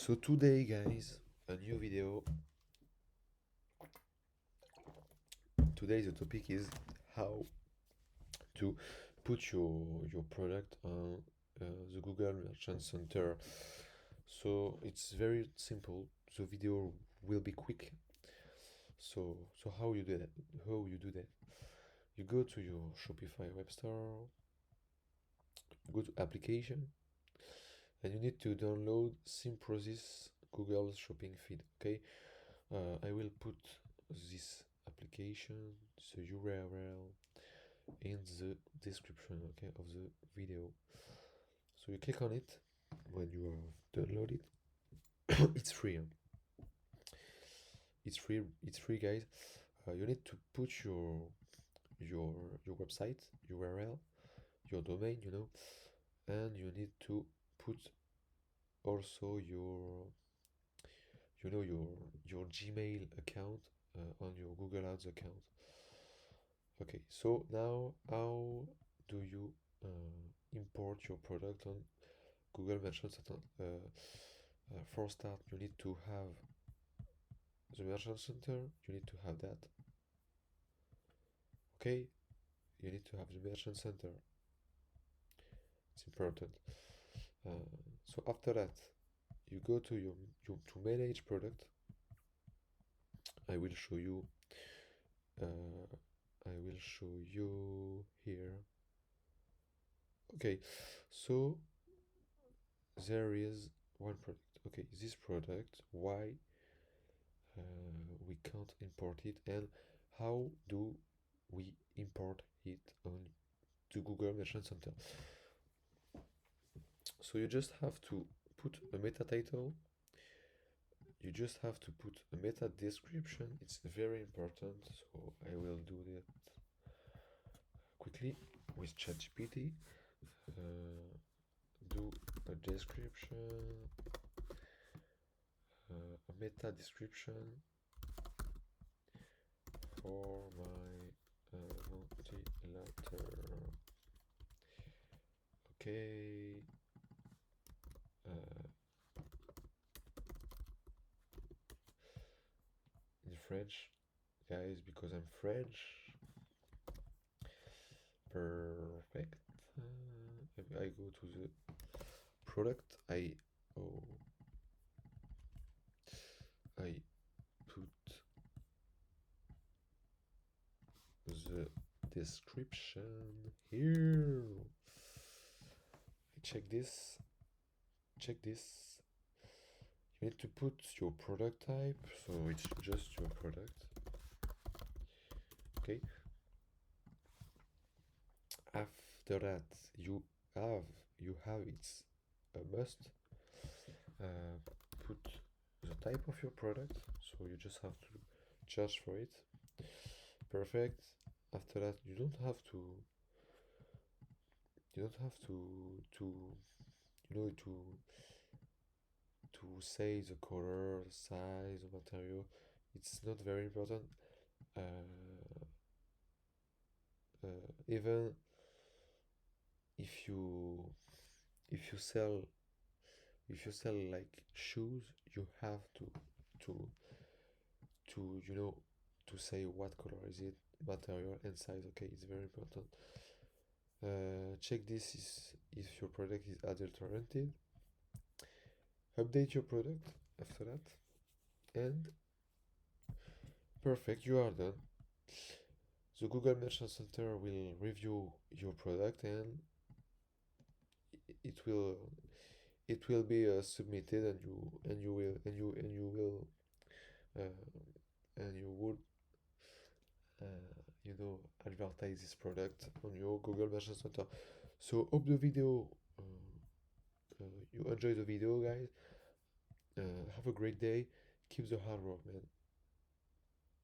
So today, guys, a new video. Today the topic is how to put your product on the Google Merchant Center. So it's very simple. The video will be quick. So how you do that? How you do that? You go to your Shopify web store, go to application, and you need to download Simprozis Google Shopping Feed. Okay, I will put this application, the URL in the description, okay, of the video. So you click on it when you have downloaded. It's free. It's free, guys. You need to put your your website URL, your domain, and you need to put also your Gmail account on your Google Ads account. Okay, so now how do you import your product on Google Merchant Center? For start, you need to have the Merchant Center, you need to have that. Okay, you need to have the Merchant Center. It's important. So after that, you go to your to manage product. I will show you. I will show you here. Okay, so there is one product. Okay, this product, why we can't import it, and how do we import it on to Google Merchant Center? So you just have to put a meta title. You just have to put a meta description. It's very important. So I will do that quickly with ChatGPT. Do a description, a meta description for my ventilator. Okay. In French, guys, because I'm French. Perfect. I go to the product. I put the description here. I check this. You need to put your product type, so it's just your product. Okay. After that, you have it's a must. Put the type of your product, so you just have to charge for it. Perfect. After that, you don't have to say the color, size, the material. It's not very important. Even if you sell like shoes, you have to to say what color is it, material and size. Okay, it's very important. Check this is if your product is adult oriented. Update your product after that, and perfect, you are done. The Google Merchant Center will review your product, and it will be submitted, and you will and you would advertise this product on your Google Merchant Center. So hope the video you enjoy the video, guys. Have a great day. Keep the hard work, man.